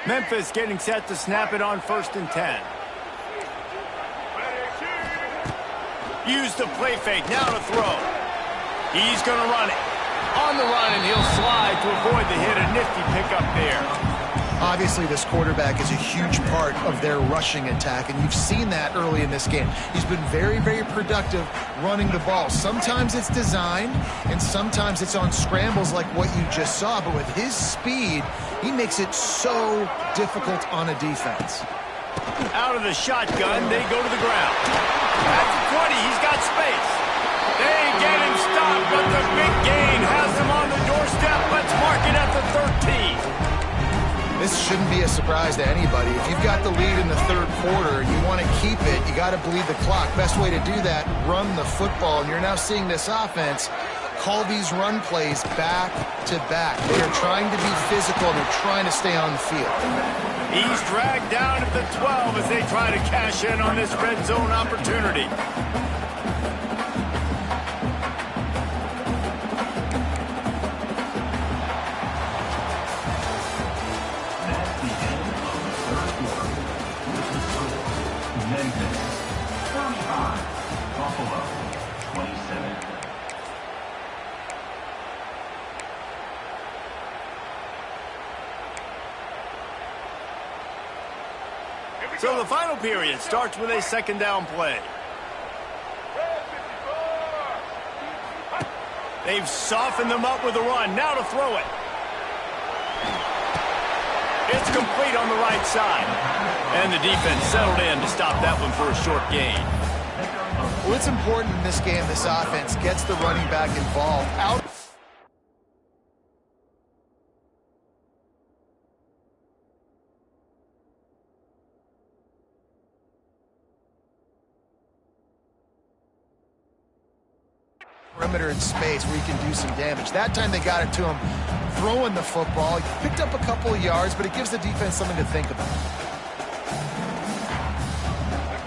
Memphis getting set to snap it on 1st and 10. Use the play fake, now to throw. He's going to run it. On the run, and he'll slide to avoid the hit. A nifty pickup there. Obviously, this quarterback is a huge part of their rushing attack, and you've seen that early in this game. He's been very, very productive running the ball. Sometimes it's designed, and sometimes it's on scrambles like what you just saw. But with his speed, he makes it so difficult on a defense. Out of the shotgun, they go to the ground. At the 20, he's got space. They get him stopped, but the big gain has him on the doorstep. Let's mark it at the 13. This shouldn't be a surprise to anybody. If you've got the lead in the third quarter and you want to keep it, you got to bleed the clock. Best way to do that, run the football. And you're now seeing this offense call these run plays back to back. They are trying to be physical, and they're trying to stay on the field. He's dragged down at the 12 as they try to cash in on this red zone opportunity. So the final period starts with a 2nd down play. They've softened them up with a run. Now to throw it. It's complete on the right side. And the defense settled in to stop that one for a short gain. Well, it's important in this game, this offense gets the running back involved. Out. Perimeter in space where you can do some damage. That time they got it to him throwing the football. He picked up a couple of yards, but it gives the defense something to think about.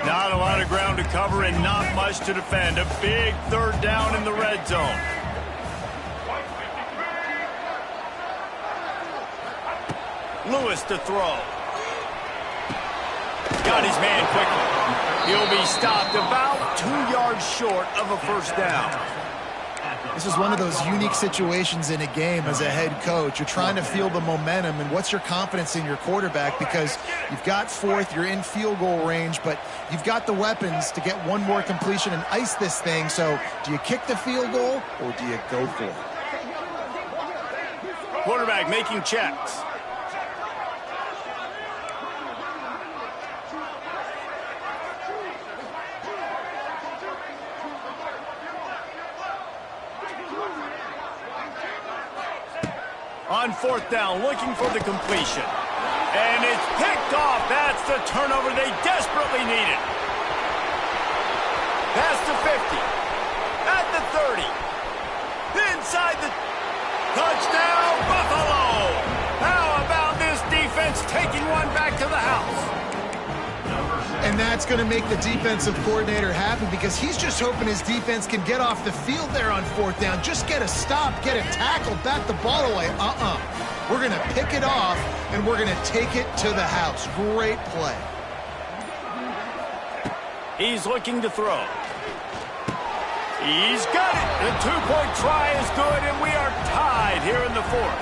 Not a lot of ground to cover and not much to defend. A big 3rd down in the red zone. Lewis to throw. Got his man quickly. He'll be stopped about 2 yards short of a 1st down. This is one of those unique situations in a game as a head coach. You're trying to feel the momentum, and what's your confidence in your quarterback, because you've got 4th, you're in field goal range, but you've got the weapons to get one more completion and ice this thing. So do you kick the field goal or do you go for it? Quarterback making checks. On 4th down, looking for the completion. And it's picked off. That's the turnover they desperately needed. Past the 50. At the 30. Inside the touchdown, Buffalo. How about this defense taking one back to the house? And that's going to make the defensive coordinator happy, because he's just hoping his defense can get off the field there on 4th down. Just get a stop, get a tackle, bat the ball away. We're going to pick it off, and we're going to take it to the house. Great play. He's looking to throw. He's got it. The 2-point try is good, and we are tied here in the 4th.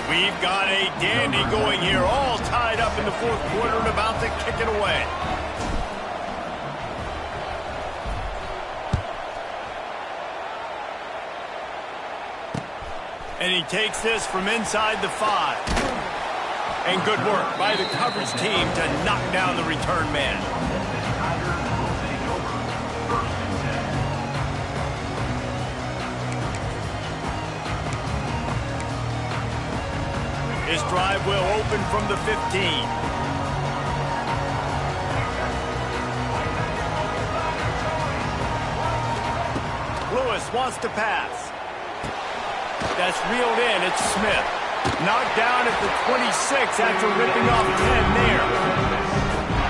We've got a dandy going here, all tied up in the 4th quarter and about to kick it away. And he takes this from inside the 5. And good work by the coverage team to knock down the return man. His drive will open from the 15. Lewis wants to pass. That's reeled in. It's Smith. Knocked down at the 26 after ripping off 10 there.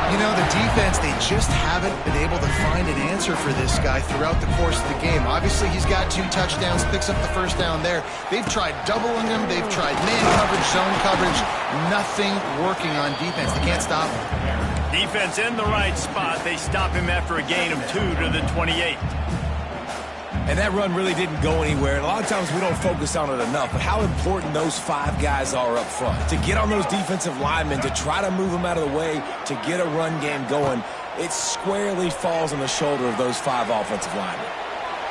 You know, the defense, they just haven't been able to find an answer for this guy throughout the course of the game. Obviously, he's got 2 touchdowns, picks up the first down there. They've tried doubling him. They've tried man coverage, zone coverage. Nothing working on defense. They can't stop him. Defense in the right spot. They stop him after a gain of 2 to the 28. And that run really didn't go anywhere. And a lot of times we don't focus on it enough, but how important those 5 guys are up front. To get on those defensive linemen, to try to move them out of the way, to get a run game going, it squarely falls on the shoulder of those 5 offensive linemen.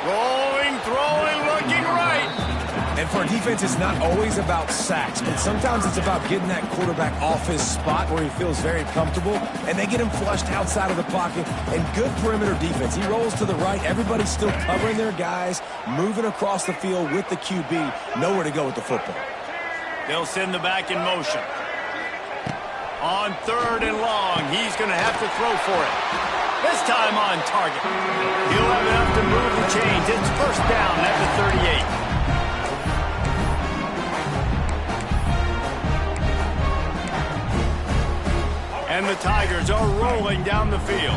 Rolling, throwing, looking right. And for a defense, it's not always about sacks, but sometimes it's about getting that quarterback off his spot where he feels very comfortable, and they get him flushed outside of the pocket, and good perimeter defense. He rolls to the right. Everybody's still covering their guys, moving across the field with the QB, nowhere to go with the football. They'll send the back in motion. On 3rd and long, he's going to have to throw for it. This time on target. He'll have enough to move the chains. It's first down at the 38. And the Tigers are rolling down the field.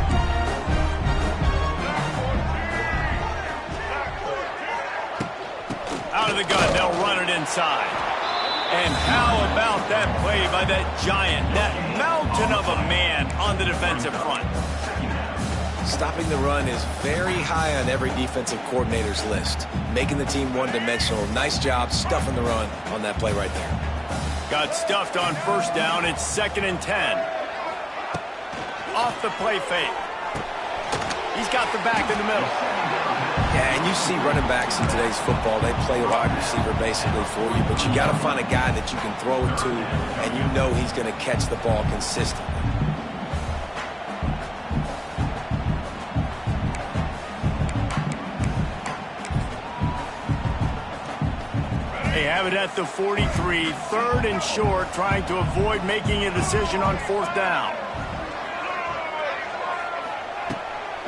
Out of the gun, they'll run it inside. And how about that play by that giant, that mountain of a man on the defensive front? Stopping the run is very high on every defensive coordinator's list. Making the team one-dimensional. Nice job stuffing the run on that play right there. Got stuffed on first down. It's 2nd and 10. Off the play fake. He's got the back in the middle. Yeah, and you see running backs in today's football, they play a wide receiver basically for you, but you got to find a guy that you can throw it to, and you know he's going to catch the ball consistently. They have it at the 43, 3rd and short, trying to avoid making a decision on 4th down.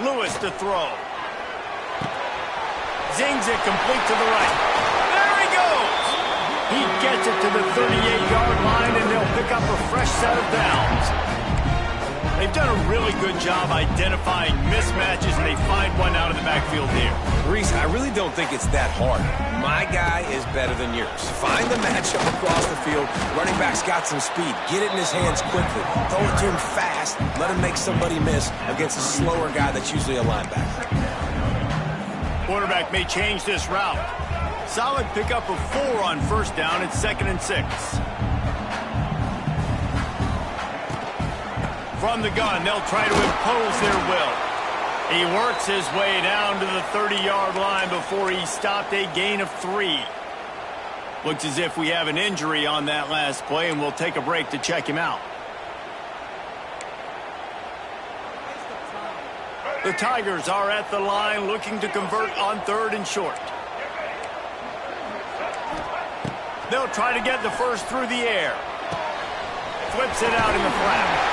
Lewis to throw. Zings it complete to the right. There he goes! He gets it to the 38-yard line, and they'll pick up a fresh set of downs. They've done a really good job identifying mismatches, and they find one out of the backfield here. Reese, I really don't think it's that hard. My guy is better than yours. Find the matchup across the field. Running back's got some speed. Get it in his hands quickly. Throw it to him fast. Let him make somebody miss against a slower guy that's usually a linebacker. Quarterback may change this route. Solid pickup of 4 on first down. It's 2nd and 6. From the gun, they'll try to impose their will. He works his way down to the 30-yard line before he's stopped, a gain of 3. Looks as if we have an injury on that last play, and we'll take a break to check him out. The Tigers are at the line looking to convert on 3rd and short. They'll try to get the first through the air. Flips it out in the flat.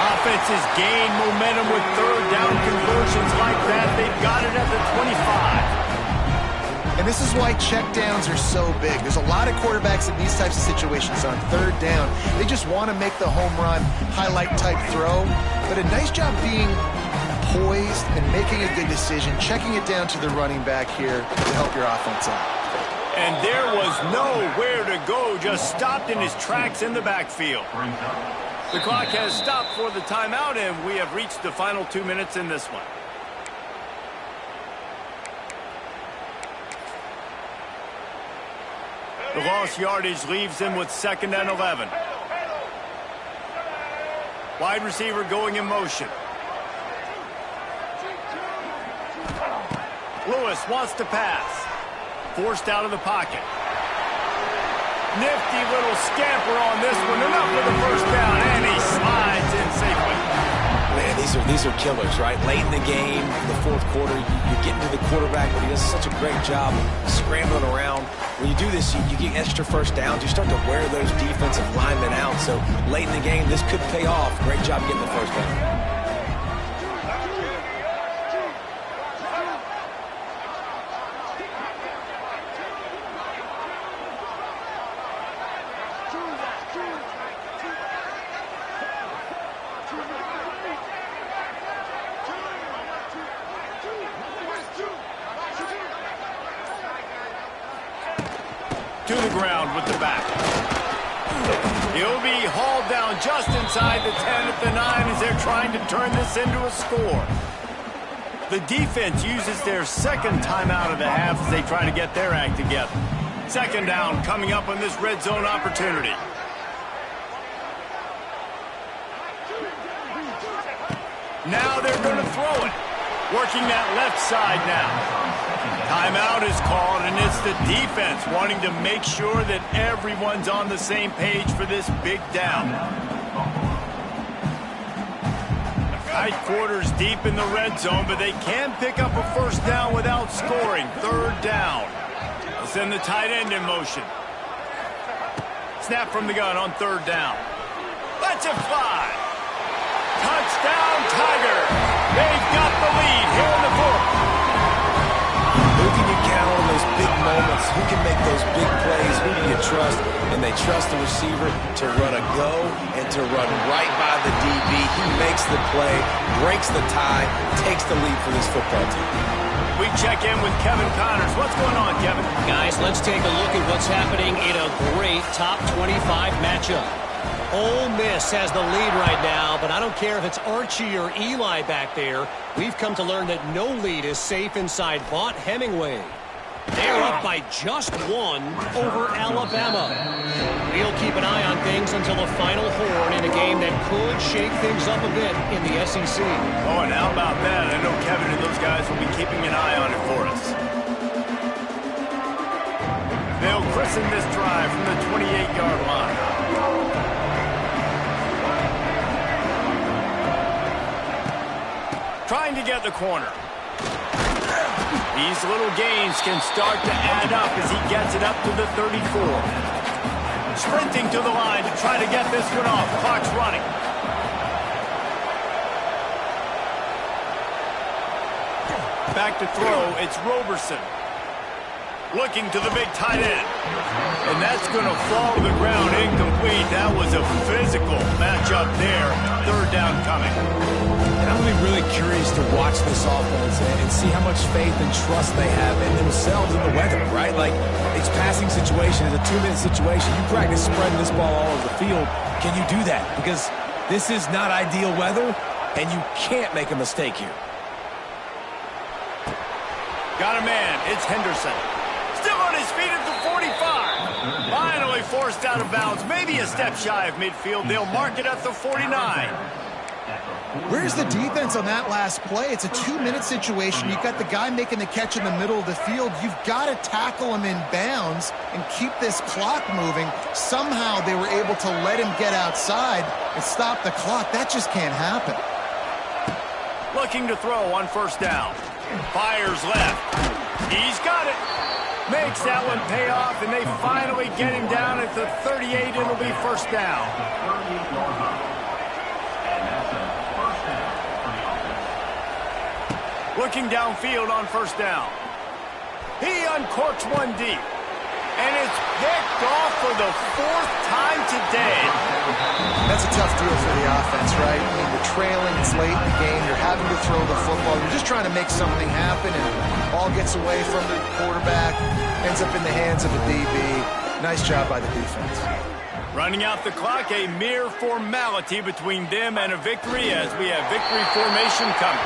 Offenses gain momentum with 3rd down conversions like that. They've got it at the 25. And this is why checkdowns are so big. There's a lot of quarterbacks in these types of situations on 3rd down. They just want to make the home run, highlight type throw. But a nice job being poised and making a good decision, checking it down to the running back here to help your offense out. And there was nowhere to go, just stopped in his tracks in the backfield. The clock has stopped for the timeout, and we have reached the final 2 minutes in this one. The lost yardage leaves them with 2nd and 11. Wide receiver going in motion. Lewis wants to pass. Forced out of the pocket. Nifty little scamper on this one. Enough for the first down, and he slides in safely. Man, these are killers, right? Late in the game, the 4th quarter, you're getting to the quarterback, but he does such a great job scrambling around. When you do this, you get extra first downs. You start to wear those defensive linemen out. So late in the game, this could pay off. Great job getting the first down. to the ground with the back. He'll be hauled down just inside the 10 at the 9 as they're trying to turn this into a score. The defense uses their second timeout of the half as they try to get their act together. Second down coming up on this red zone opportunity. Now they're going to throw it. Working that left side now. Timeout is called, and it's the defense wanting to make sure that everyone's on the same page for this big down. Tight quarters deep in the red zone, but they can pick up a first down without scoring. Third down. They'll send the tight end in motion. Snap from the gun on third down. Lets it fly. Touchdown, Tigers. They've got the lead here in the fourth. Who can you count on those big moments? Who can make those big plays? Who do you trust? And they trust the receiver to run a go and to run right by the DB. He makes the play, breaks the tie, takes the lead for this football team. We check in with Kevin Connors. What's going on, Kevin? Guys, let's take a look at what's happening in a great top 25 matchup. Ole Miss has the lead right now, but I don't care if it's Archie or Eli back there. We've come to learn that no lead is safe inside Vaught Hemingway. They're up by just one over Alabama. We'll keep an eye on things until the final horn in a game that could shake things up a bit in the SEC. Oh, and how about that? I know Kevin and those guys will be keeping an eye on it for us. They'll christen this drive from the 28-yard line. Trying to get the corner. These little gains can start to add up as he gets it up to the 34. Sprinting to the line to try to get this one off. Clock's running. Back to throw, it's Roberson. Looking to the big tight end. And that's going to fall to the ground incomplete. That was a physical matchup there. Third down coming. And I'm going to be really curious to watch this offense and see how much faith and trust they have in themselves and the weather, right? Like, it's passing situation, it's a 2-minute situation. You practice spreading this ball all over the field. Can you do that? Because this is not ideal weather, and you can't make a mistake here. Got a man. It's Henderson. Still on his feet at the 45. Finally forced out of bounds. Maybe a step shy of midfield. They'll mark it at the 49. Where's the defense on that last play? It's a 2-minute situation. You've got the guy making the catch in the middle of the field. You've got to tackle him in bounds and keep this clock moving. Somehow they were able to let him get outside and stop the clock. That just can't happen. Looking to throw on first down. Fires left. He's got it. Makes that one pay off, and they finally get him down at the 38. It'll be first down. Looking downfield on first down. He uncorks one deep. And it's picked off for the fourth time today. That's a tough deal for the offense, right? I mean, you're trailing, it's late in the game, you're having to throw the football, you're just trying to make something happen, and ball gets away from the quarterback, ends up in the hands of a DB. Nice job by the defense. Running out the clock, a mere formality between them and a victory as we have victory formation coming.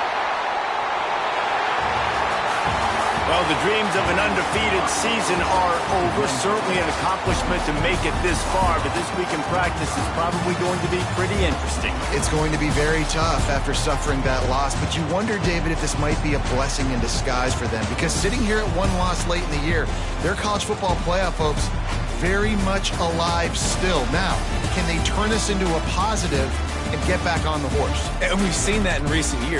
Well, the dreams of an undefeated season are over. Certainly an accomplishment to make it this far, but this week in practice is probably going to be pretty interesting. It's going to be very tough after suffering that loss, but you wonder, David, if this might be a blessing in disguise for them, because sitting here at one loss late in the year, their college football playoff hopes very much alive still. Now, can they turn this into a positive and get back on the horse? And we've seen that in recent years.